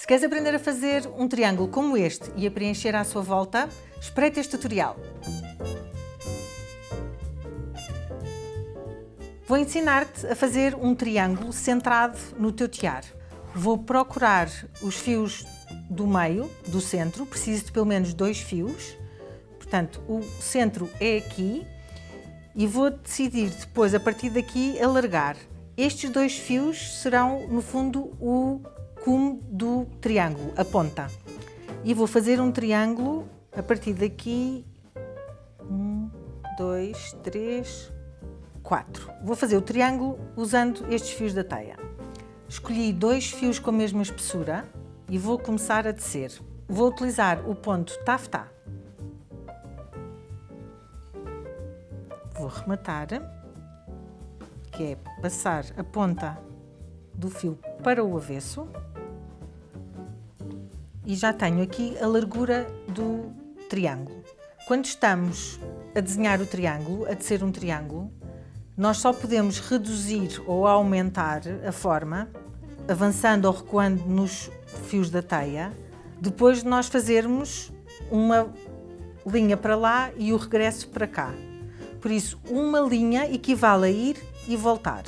Se queres aprender a fazer um triângulo como este e a preencher à sua volta, espreita este tutorial. Vou ensinar-te a fazer um triângulo centrado no teu tiar. Vou procurar os fios do meio, do centro, preciso de pelo menos 2 fios. Portanto, o centro é aqui e vou decidir depois, a partir daqui, alargar. Estes 2 fios serão, no fundo, o cume do triângulo, a ponta. E vou fazer um triângulo a partir daqui. 1, 2, 3, 4. Vou fazer o triângulo usando estes fios da teia. Escolhi 2 fios com a mesma espessura e vou começar a tecer. Vou utilizar o ponto taffetá. Vou rematar, que é passar a ponta do fio para o avesso. E já tenho aqui a largura do triângulo. Quando estamos a desenhar o triângulo, a tecer um triângulo, nós só podemos reduzir ou aumentar a forma, avançando ou recuando nos fios da teia, depois de nós fazermos uma linha para lá e o regresso para cá. Por isso, uma linha equivale a ir e voltar.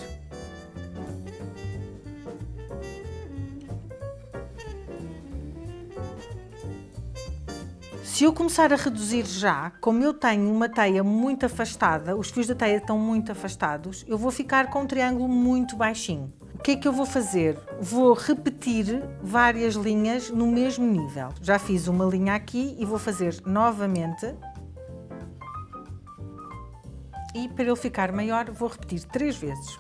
Se eu começar a reduzir já, como eu tenho uma teia muito afastada, os fios da teia estão muito afastados, eu vou ficar com um triângulo muito baixinho. O que é que eu vou fazer? Vou repetir várias linhas no mesmo nível. Já fiz uma linha aqui e vou fazer novamente. E para ele ficar maior, vou repetir 3 vezes.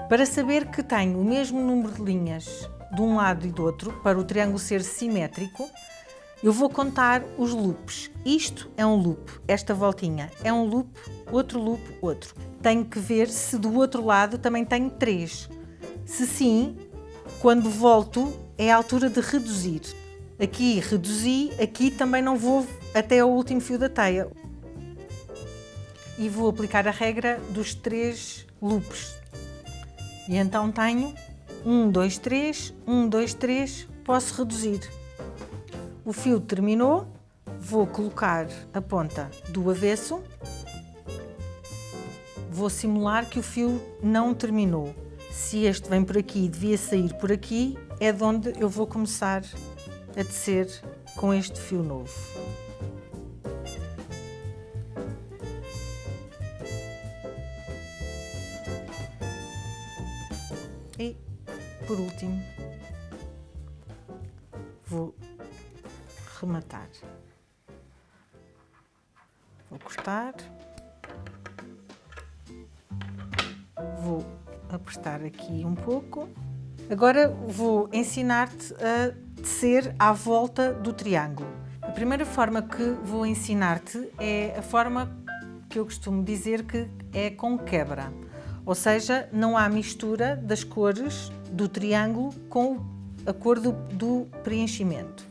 Para saber que tenho o mesmo número de linhas de um lado e do outro, para o triângulo ser simétrico, eu vou contar os loops. Isto é um loop, esta voltinha é um loop, outro. Tenho que ver se do outro lado também tenho 3. Se sim, quando volto é a altura de reduzir. Aqui reduzi, aqui também não vou até ao último fio da teia. E vou aplicar a regra dos 3 loops. E então tenho 1, 2, 3, 1, 2, 3, posso reduzir. O fio terminou, vou colocar a ponta do avesso, vou simular que o fio não terminou. Se este vem por aqui e devia sair por aqui, é de onde eu vou começar a tecer com este fio novo. E, por último, vou rematar. Vou cortar. Vou apertar aqui um pouco. Agora vou ensinar-te a tecer à volta do triângulo. A primeira forma que vou ensinar-te é a forma que eu costumo dizer que é com quebra. Ou seja, não há mistura das cores do triângulo com a cor do preenchimento.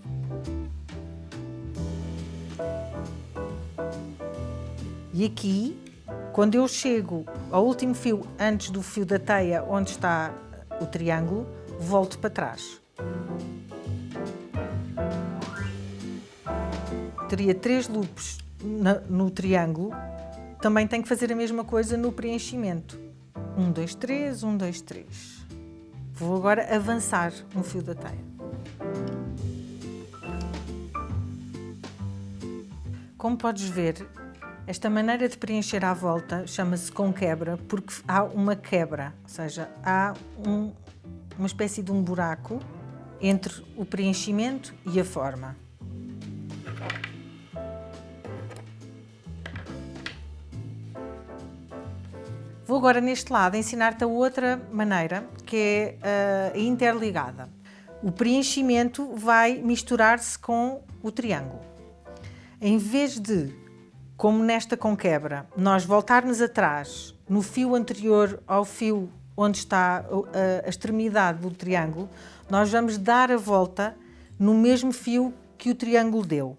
E aqui, quando eu chego ao último fio antes do fio da teia onde está o triângulo, volto para trás. Teria 3 loops no triângulo, também tenho que fazer a mesma coisa no preenchimento. 1, 2, 3, 1, 2, 3. Vou agora avançar um fio da teia. Como podes ver, esta maneira de preencher à volta chama-se com quebra porque há uma quebra, ou seja, há uma espécie de um buraco entre o preenchimento e a forma. Vou agora neste lado ensinar-te a outra maneira, que é a interligada. O preenchimento vai misturar-se com o triângulo. Em vez de, como nesta com quebra, nós voltarmos atrás no fio anterior ao fio onde está a extremidade do triângulo, nós vamos dar a volta no mesmo fio que o triângulo deu.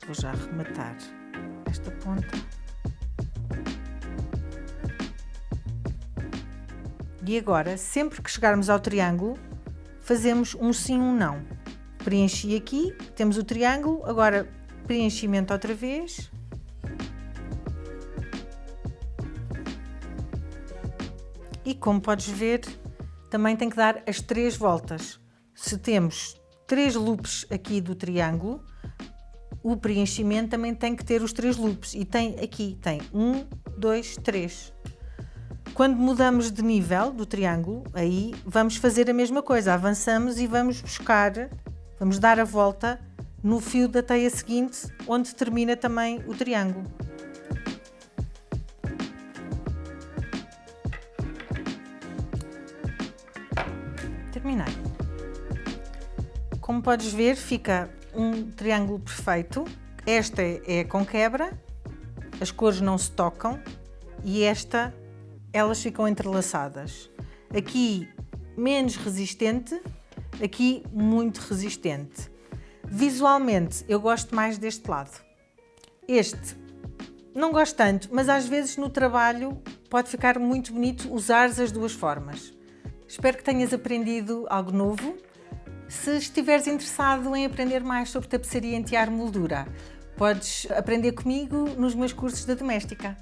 Vou já arrematar esta ponta. E agora, sempre que chegarmos ao triângulo, fazemos um sim, um não. Preenchi aqui, temos o triângulo, agora preenchimento outra vez. E como podes ver, também tem que dar as 3 voltas. Se temos 3 loops aqui do triângulo, o preenchimento também tem que ter os 3 loops. E tem aqui, tem 1, 2, 3. Quando mudamos de nível do triângulo, aí vamos fazer a mesma coisa. Avançamos e vamos buscar, vamos dar a volta no fio da teia seguinte, onde termina também o triângulo. Terminei. Como podes ver, fica um triângulo perfeito. Esta é com quebra, as cores não se tocam e esta, elas ficam entrelaçadas. Aqui menos resistente, aqui muito resistente. Visualmente eu gosto mais deste lado. Este não gosto tanto, mas às vezes no trabalho pode ficar muito bonito usar as duas formas. Espero que tenhas aprendido algo novo. Se estiveres interessado em aprender mais sobre tapeçaria em tiar moldura, podes aprender comigo nos meus cursos da doméstica.